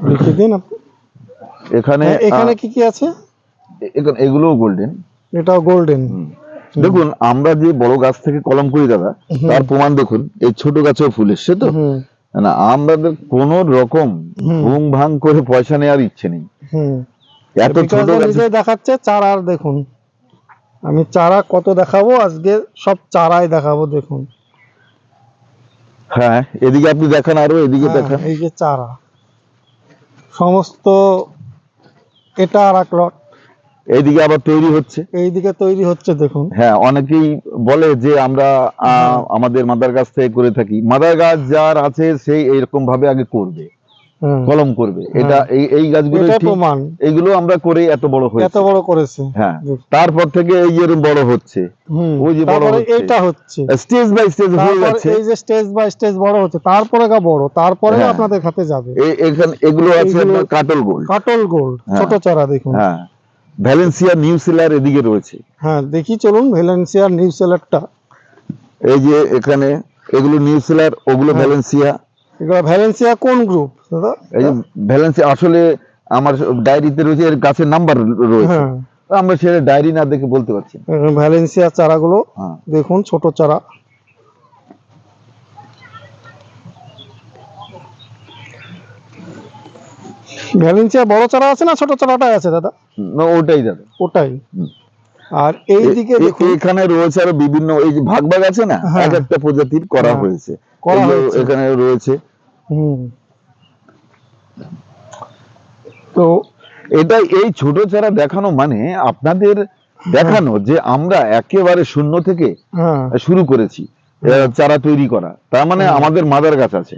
লিখে দিন আপনি। এখানে এখানে কি কি আছে? এগুলো গোল্ডেন। এটাও গোল্ডেন। দেখুন আমরা যে বড় গাছ থেকে কলম করি দাদা, তার প্রমাণ দেখুন এই ছোট গাছেও ফুল এসছে তো। না আমাদের কোন রকম ভুং ভাং করে পয়সা নেওয়ার ইচ্ছে নেই। এত ছোট নিজে দেখাচ্ছে চারার, দেখুন আমি চারা কত দেখাবো আজকে, সব চারাই দেখাবো দেখুন। হ্যাঁ এদিকে আপনি দেখান, আরো এদিকে দেখান। এই যে চারা সমস্ত, এটা আর এক লট, এইদিকে আবার তৈরি হচ্ছে, এইদিকে তৈরি হচ্ছে দেখুন। হ্যাঁ অনেকেই বলে যে আমরা আমাদের মাদার গাছ থেকে করে থাকি। মাদার গাছ যার আছে সেই এইরকম ভাবে আগে করবে, কলম করবে। এটা এই গাছগুলো প্রমাণ, এইগুলো আমরা করে এত বড় হয়েছে, এত বড় করেছে। হ্যাঁ তারপর থেকে এই যে বড় হচ্ছে, ওই যে বড় হচ্ছে, এটা হচ্ছে স্টেজ বাই স্টেজ হয়ে যাচ্ছে। এই যে স্টেজ বাই স্টেজ বড় হচ্ছে, তারপরে বড়, তারপরে আপনাদের হাতে যাবে। এখানে এগুলো আছে আপনার কাটল গোল্ড, কাটল গোল্ড ছোট চারা দেখুন। হ্যাঁ ভ্যালেন্সিয়া নিউ সেলার এদিকে রয়েছে। হ্যাঁ দেখি চলুন ভ্যালেন্সিয়া নিউ সেলারটা। এই যে এখানে এগুলো নিউ সেলার, ওগুলো ভ্যালেন্সিয়া। এগুলো ভ্যালেন্সিয়া কোন গ্রুপ দাদা? এই যে ভ্যালেন্সিয়া আসলে আমার ডায়েরিতে রয়েছে, এর গাছের নাম্বার রয়েছে, আমরা সেটা ডায়েরি না দেখে বলতে পারছি। ভ্যালেন্সিয়া চারাগুলো দেখুন, ছোট চারা। ভ্যালেন্সিয়া বড় চারা আছে না ছোট চারাটাই আছে দাদা? না ওটাই দাদা, ওটাই। আর এই দিকে দেখুন এখানে রয়েছে আরো বিভিন্ন, এই যে ভাগ ভাগ আছে না, এক একটা প্রজাতির করা হয়েছে, এখানে রয়েছে। তো এটা এই ছোট চারা দেখানো মানে আপনাদের দেখানো যে আমরা একেবারে শূন্য থেকে শুরু করেছি চারা তৈরি করা। তার মানে আমাদের মাদার গাছ আছে,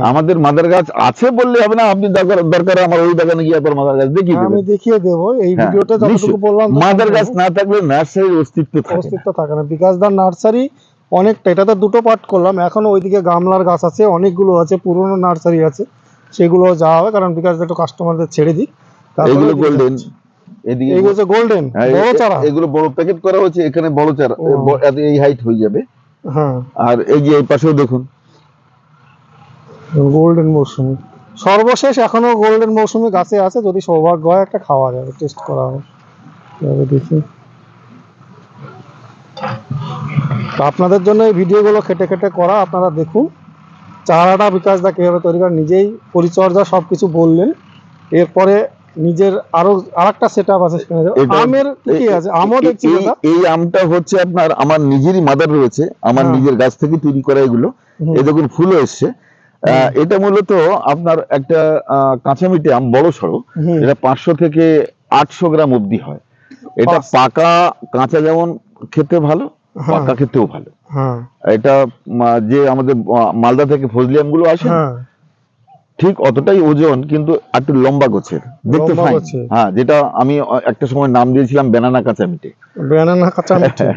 আমাদের মাদার গাছ আছে বললে হবে না। আপনি দরকার আমার ওই বাগানে গিয়ে আপনার মাদার গাছ দেখিয়ে দেবেন, আমি দেখিয়ে দেবো। এই ভিডিওতে যতটুকু বললাম, মাদার গাছ না থাকলে নার্সারির অস্তিত্ব থাকে না। বিকাশদার নার্সারি অনেকটা, এটাতে দুটো পার্ট করলাম। এখনো ওইদিকে গামলার গাছ আছে, অনেকগুলো আছে, পুরনো নার্সারি আছে, সেগুলো যাওয়া হবে। কারণ বিকাশদা একটু কাস্টমারদের ছেড়ে দিই। এগুলো গোল্ডেন, এদিকে এগুলো গোল্ডেন বড় চারা, এগুলো বড় প্যাকেট করা হয়েছে। এখানে বড় চারা এই হাইট হয়ে যাবে। হ্যাঁ আর এই যে এই পাশেও দেখুন গোল্ডেন মৌসুমি। সর্বশেষ এখনো গোল্ডেন মৌসুমি গাছে আছে, যদি সৌভাগ্য হয় একটা খাওয়া যাবে, টেস্ট করা হবে। দেখি আপনাদের জন্য এই ভিডিওগুলো খেটে খেটে করা, আপনারা দেখুন চারাটা বিকাশদা কিভাবে তৈরি করে, নিজেই পরিচর্যা সবকিছু বললেন। এরপরে নিজের আরো আরেকটা সেটআপ আছে। আমের কি আছে? আমও দেখছি দাদা। এই আমটা হচ্ছে আপনার আমার নিজেরই মাদার রয়েছে, আমার নিজের গাছ থেকে তৈরি করা এগুলো। এই দেখুন ফুলও এসছে। এটা মূলত আপনার একটা কাঁচামিটে আম, বড় সড়ো, এটা 500 থেকে 800 গ্রাম অবধি হয়। এটা পাকা কাঁচা যেমন খেতে ভালো, পাকা খেতেও ভালো। এটা যে আমাদের মালদা থেকে ফজলি আমগুলো আসে ঠিক অতটাই ওজন, কিন্তু একটু লম্বা গোছের, দেখতে ফাইন। হ্যাঁ যেটা আমি একটা সময় নাম দিয়েছিলাম ব্যানানা কাঁচামিটে। ব্যানানা কাঁচামিটে